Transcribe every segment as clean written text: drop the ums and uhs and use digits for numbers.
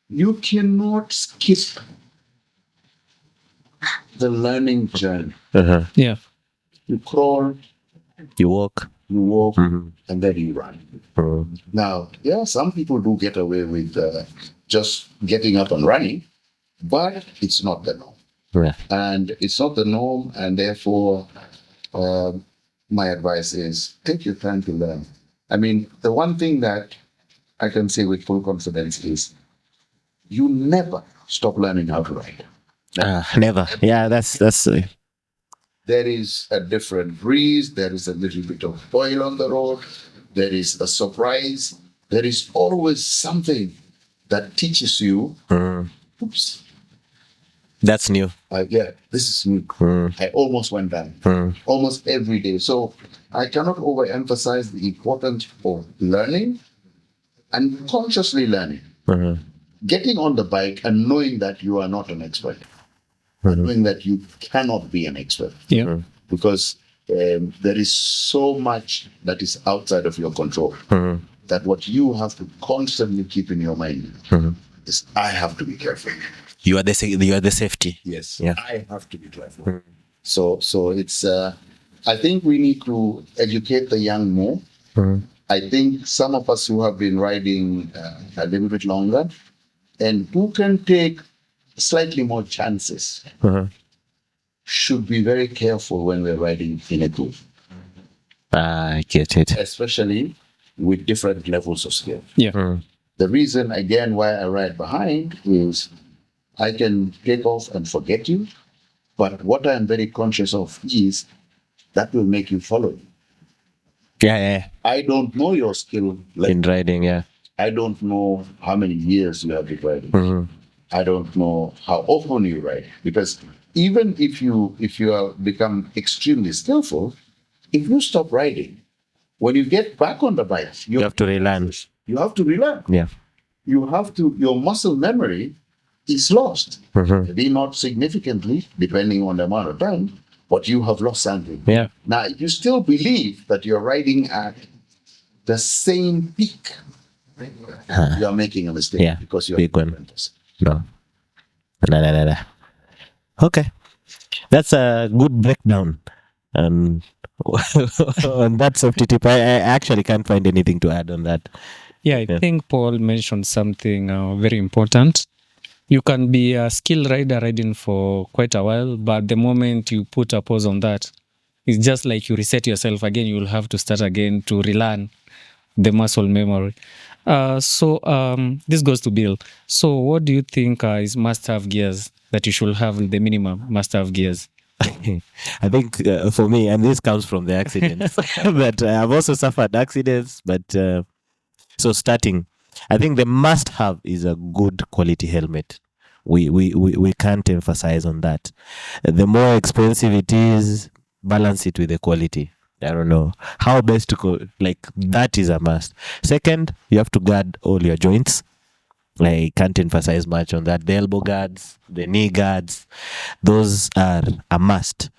You cannot skip the learning journey. Yeah. You crawl, You walk. and then you run. Now, yeah, some people do get away with just getting up and running, but it's not the norm. Yeah. And it's not the norm, and therefore, my advice is take your time to learn. I mean, the one thing that I can say with full confidence is you never stop learning how to ride. Never. Yeah, that's There is a different breeze, there is a little bit of oil on the road, there is a surprise, there is always something that teaches you, oops, that's new. yeah, this is new. I almost went down, almost every day. So I cannot overemphasize the importance of learning and consciously learning. Getting on the bike and knowing that you are not an expert, knowing that you cannot be an expert. Yeah. Because there is so much that is outside of your control that what you have to constantly keep in your mind is I have to be careful. You are the safety. Yes, Yeah. I have to be careful. So it's I think we need to educate the young more. I think some of us who have been riding a little bit longer and who can take slightly more chances should be very careful when we're riding in a group, I get it. especially with different levels of skill. Yeah. The reason, again, why I ride behind is I can take off and forget you, but what I am very conscious of is that will make you follow me. Yeah. I don't know your skill. In riding, yeah. I don't know how many years you have been riding. I don't know how often you ride, because even if you are become extremely skillful, if you stop riding, when you get back on the bike, You have to relearn. you have to relearn. Yeah. You have to. Your muscle memory is lost. Maybe not significantly, depending on the amount of time, but you have lost something. Yeah. Now you still believe that you're riding at the same peak. You are making a mistake Yeah, because you're big one. incremental. No. No. Okay. That's a good breakdown. And on that safety tip, I actually can't find anything to add on that. Yeah, I think Paul mentioned something very important. You can be a skilled rider riding for quite a while, but the moment you put a pause on that, it's just like you reset yourself again. You will have to start again to relearn the muscle memory. So this goes to Bill. So what do you think is must-have gears that you should have, the minimum must-have gears? I think for me, and this comes from the accidents, but I've also suffered accidents. But so starting, I think the must-have is a good quality helmet. We can't emphasize on that. The more expensive it is, balance it with the quality. I don't know how best to like that is a must. Second, you have to guard all your joints. I can't emphasize much on that. The elbow guards, the knee guards, those are a must.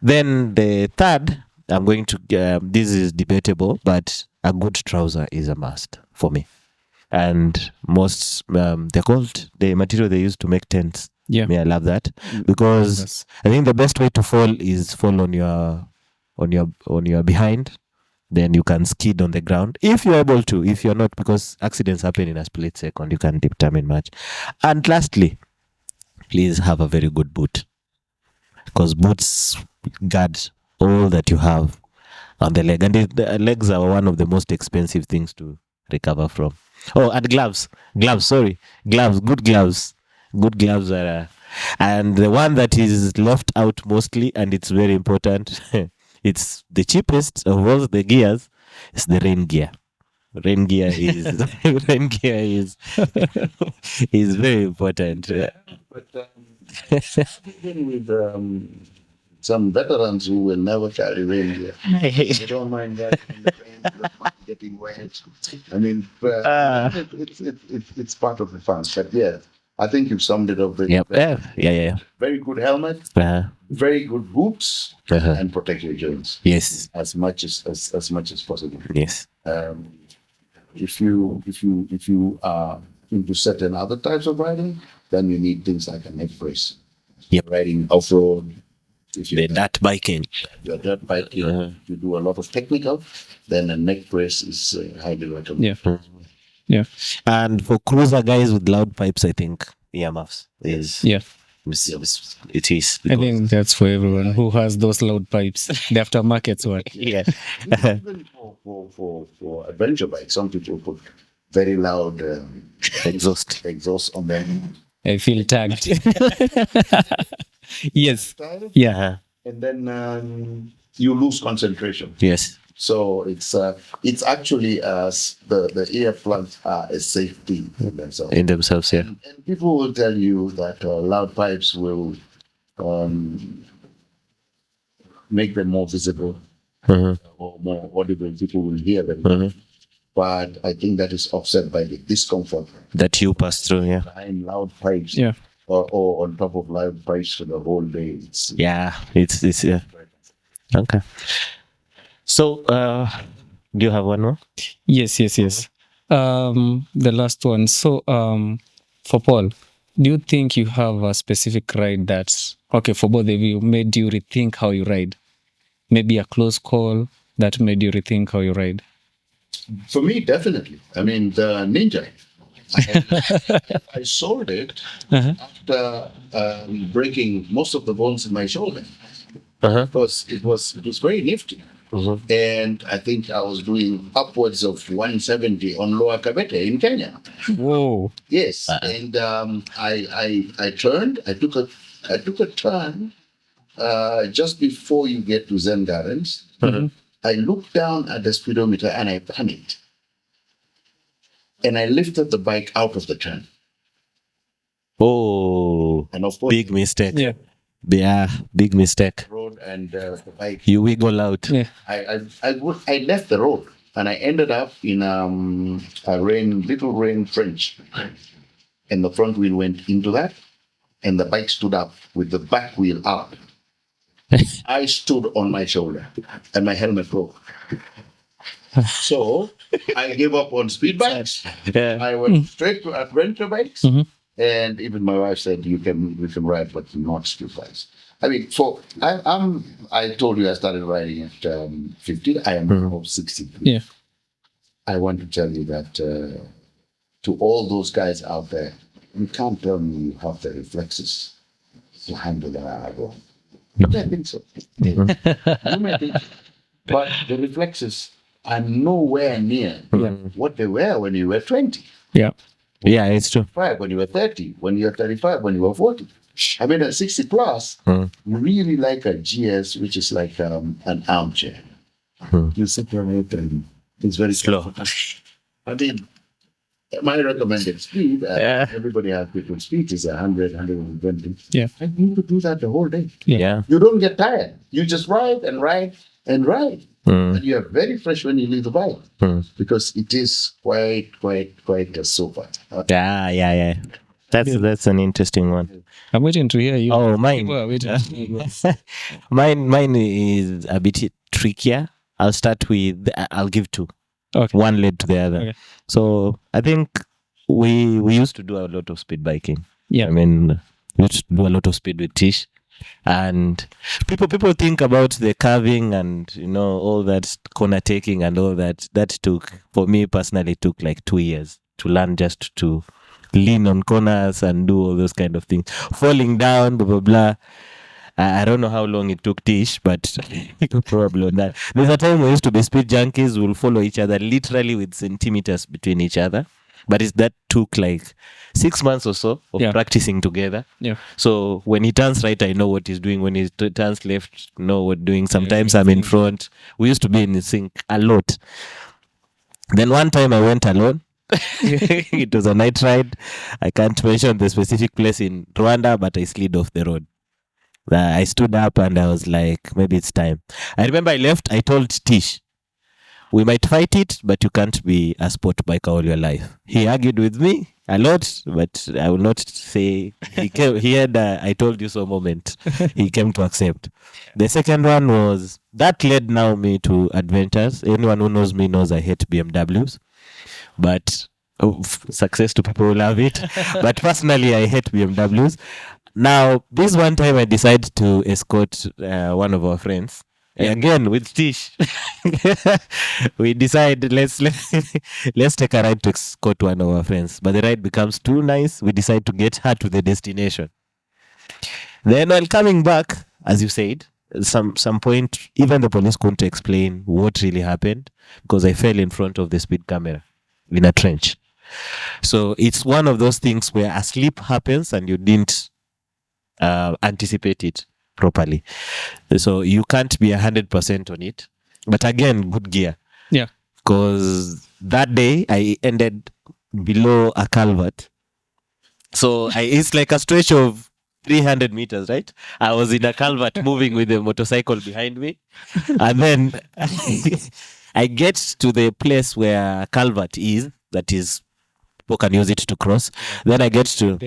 Then the third, I'm going to, this is debatable, but a good trouser is a must for me. And most, they're called the material they use to make tents. Yeah. I love that because I think the best way to fall is fall on your behind. Then you can skid on the ground if you're able to. If you're not, because accidents happen in a split second, you can't determine much. And lastly, please have a very good boot, because boots guard all that you have on the leg, and the legs are one of the most expensive things to recover from. Oh, and gloves. Good gloves are, and the one that is left out mostly, and it's very important. It's the cheapest of all the gears. It's the rain gear. Rain gear is is very important. But even with some veterans who will never carry rain gear, they don't mind that in the rain, they don't mind getting wet. I mean, it's part of the fun. But yeah, I think you've summed it up very Yep. well. Yeah. Very good helmet, very good boots, and protect your joints Yes. as much as much as possible. Yes. If you are into certain other types of riding, then you need things like a neck brace. Yep. Riding off-road, if The dirt biking. you're dirt bike, you do a lot of technical, then a neck brace is highly recommended. Yeah. Yeah. And for cruiser guys with loud pipes, I think earmuffs is Yeah. it is. I think that's for everyone who has those loud pipes. The aftermarket one. Yeah. Even for adventure bikes, some people put very loud Exhaust. on them. I feel tagged. Yes. Yeah. And then you lose concentration. Yes. So it's actually the earplugs are a safety in themselves. In themselves, yeah. And people will tell you that loud pipes will make them more visible or more audible. People will hear them. But I think that is offset by the discomfort That you pass through, yeah. behind loud pipes. Yeah. Or on top of loud pipes for the whole day. It's Yeah. It's yeah. Okay. So do you have one more? Yes. The last one. So for Paul, do you think you have a specific ride that, okay, for both of you, made you rethink how you ride? Maybe a close call that made you rethink how you ride? For me, definitely. I mean, the Ninja. I sold it after breaking most of the bones in my shoulder because it was very nifty. And I think I was doing upwards of 170 on Lower Kabete in Kenya. Whoa. Yes, and I turned. I took a turn just before you get to Zen Gardens. I looked down at the speedometer and I panicked. And I lifted the bike out of the turn. Oh, And of course, big mistake. Yeah. Yeah, big mistake. road and the bike. You wiggle out. Yeah. I left the road and I ended up in a little rain trench. And the front wheel went into that and the bike stood up with the back wheel up. I stood on my shoulder and my helmet broke. So I gave up on speed bikes. Yeah. I went straight to adventure bikes. And even my wife said, we can ride, but not speed bikes. I mean, I told you I started riding at 15. I am now 60. Yeah. I want to tell you that to all those guys out there, you can't tell me you have the reflexes to handle that alcohol. You may think so. You may think so. But the reflexes are nowhere near what they were when you were 20. Yeah. Yeah, it's true. When you were 30, when you were 35, when you were 40. I mean, at 60 plus, you really like a GS, which is like an armchair. You sit on it and it's very Slow. I mean, my recommended speed, everybody has different speeds, is 100, 120. Yeah. And you could do that the whole day. Yeah. You don't get tired. You just ride and ride and ride. And you are very fresh when you leave the bike because it is quite a sofa. Yeah. That's an interesting one. I'm waiting to hear you. Oh, mine. People are waiting. Mine is a bit trickier. I'll start with. I'll give two. Okay. One led to the other. Okay. So I think we used to do a lot of speed biking. Yeah. I mean, we used to do a lot of speed with Tish. And people think about the curving and all that corner taking and all that. That took, for me personally, took like 2 years to learn just to lean on corners and do all those kind of things. Falling down, blah blah blah. I don't know how long it took Tish, but probably on that. There's a time we used to be speed junkies. We'll follow each other literally with centimeters between each other. But that took like 6 months or so of practicing together. Yeah. So when he turns right, I know what he's doing. When he turns left, know what doing. Sometimes I'm in front. We used to be in sync a lot. Then one time I went alone. It was a night ride. I can't mention the specific place in Rwanda, but I slid off the road. I stood up and I was like, maybe it's time. I remember I left. I told Tish, we might fight it, but you can't be a sport biker all your life. He argued with me a lot, but I will not say he had a I told you so moment. He came to accept. The second one was that led now me to adventures. Anyone who knows me knows I hate BMWs. But Success to people who love it. But personally, I hate BMWs. Now, this one time I decided to escort one of our friends. Again with Tish, we decide let's take a ride to escort one of our friends. But the ride becomes too nice. We decide to get her to the destination. Then while coming back, as you said, some point even the police couldn't explain what really happened because I fell in front of the speed camera in a trench. So it's one of those things where a slip happens and you didn't anticipate it properly. So you can't be 100% on it. But again, good gear. Yeah. Because that day I ended below a culvert. So it's like a stretch of 300 meters, right? I was in a culvert moving with a motorcycle behind me. And then I get to the place where a culvert is, that is, people can use it to cross. Then I get to,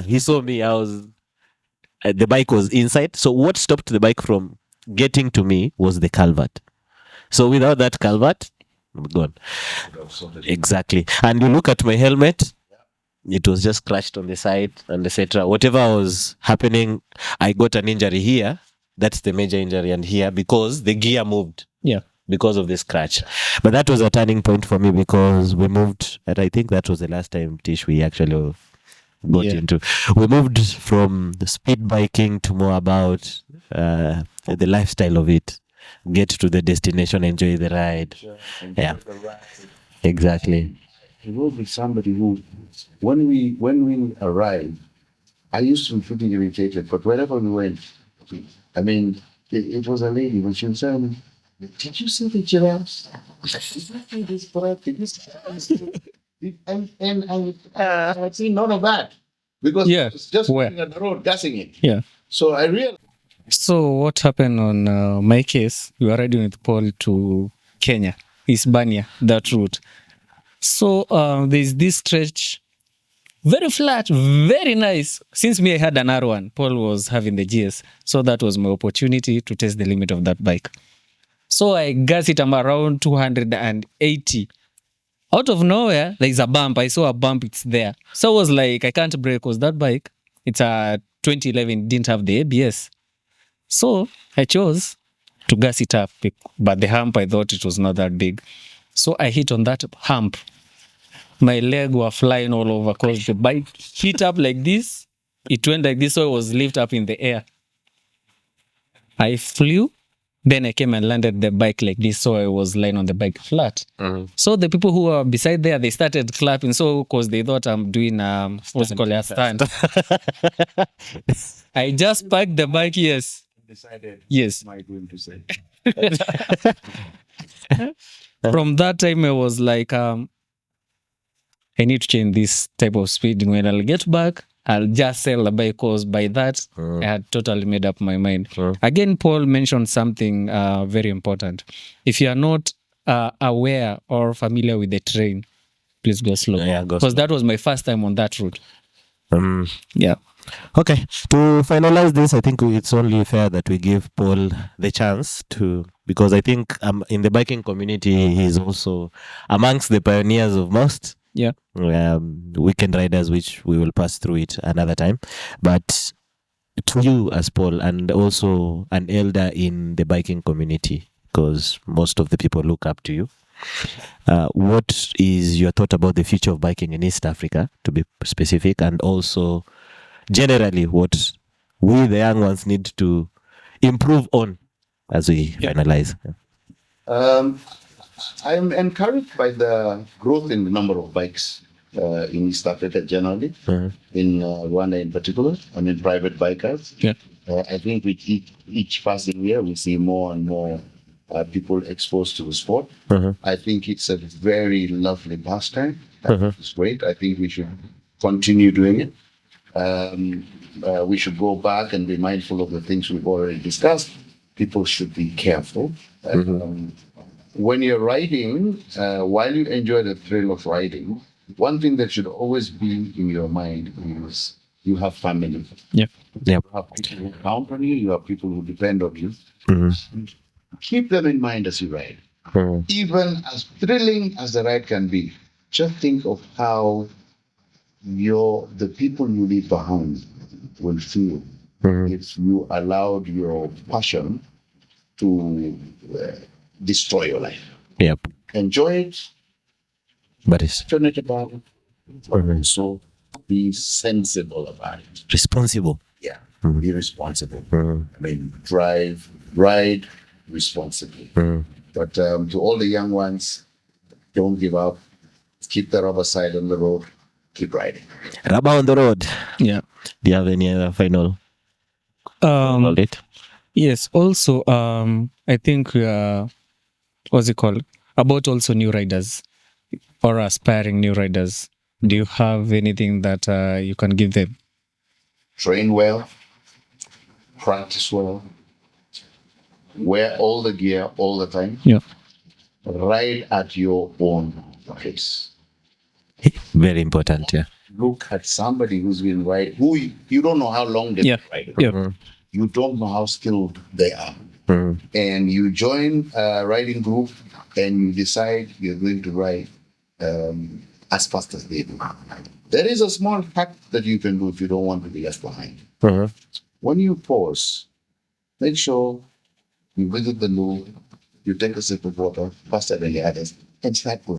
he saw me. I was, the bike was inside. So what stopped the bike from getting to me was the culvert. So without that culvert, I'm gone. Exactly. And you look at my helmet, it was just crashed on the side and etc. Whatever was happening, I got an injury here. That's the major injury, and here because the gear moved. Yeah. Because of the scratch. But that was a turning point for me because we moved, and I think that was the last time, Tish, we actually got into. We moved from the speed biking to more about the lifestyle of it. Get to the destination, enjoy the ride. Yeah. Exactly. I work with somebody who, when we arrived, I used to be pretty irritated, but wherever we went, I mean, it was a lady when she was saying, "Did you see the giraffes? Exactly this part, and I had seen none of that because I was just looking at the road, gassing it. Yeah. So I realized. So what happened on my case? We were riding with Paul to Kenya, Hispania, that route. So there's this stretch, very flat, very nice. Since me, I had an R1, Paul was having the GS. So that was my opportunity to test the limit of that bike. So I gas it, I'm around 280. Out of nowhere, there's a bump. I saw a bump, it's there. So I was like, I can't brake because that bike, it's a 2011, didn't have the ABS. So I chose to gas it up, but the hump, I thought it was not that big. So I hit on that hump. My leg were flying all over because the bike hit up like this. It went like this, so it was lifted up in the air. I flew. Then I came and landed the bike like this, so I was lying on the bike flat. So the people who were beside there, they started clapping, so because they thought I'm doing what's called a stand. I just parked the bike, yes. Decided. Yes. What am I going to say? From that time, I was like, I need to change this type of speed. When I'll get back, I'll just sell the bike because by that, I had totally made up my mind. Again, Paul mentioned something very important. If you are not aware or familiar with the terrain, please go slow. Because that was my first time on that route. Yeah. Okay. To finalize this, I think it's only fair that we give Paul the chance to, because I think in the biking community, he's also amongst the pioneers of most. Yeah. Weekend riders, which we will pass through it another time. But to you as Paul, and also an elder in the biking community, because most of the people look up to you, what is your thought about the future of biking in East Africa, to be specific, and also generally what we, the young ones, need to improve on as we finalize? I'm encouraged by the growth in the number of bikes in East Africa generally, in Rwanda in particular, and in private bikers. Yeah. I think with each passing year, we see more and more people exposed to the sport. I think it's a very lovely pastime. It's great. I think we should continue doing it. We should go back and be mindful of the things we've already discussed. People should be careful. When you're riding, while you enjoy the thrill of riding, one thing that should always be in your mind is you have family. Yeah. Yeah. You have people who count on you. You have people who depend on you. Keep them in mind as you ride. Even as thrilling as the ride can be, just think of how the people you leave behind will feel if you allowed your passion to destroy your life. Yep. Enjoy it, But it's passionate about it, but also be sensible about it. responsible. Yeah, be responsible. I mean, ride responsibly. But to all the young ones, don't give up. Keep the rubber side on the road. Keep riding. Rubber on the road. Yeah. Do you have any other final it? Yes. Also, I think what's it called? About also new riders or aspiring new riders. Do you have anything that you can give them? Train well, practice well, wear all the gear all the time. Yeah. Ride at your own pace. Very important, yeah. Look at somebody who's been riding, who you don't know how long they've Yeah. been riding. Yeah. You don't know how skilled they are. Mm. And you join a riding group and you decide you're going to ride as fast as they do. There is a small hack that you can do if you don't want to be left behind. When you pause, make sure you visit the loo, you take a sip of water faster than the others, and start moving.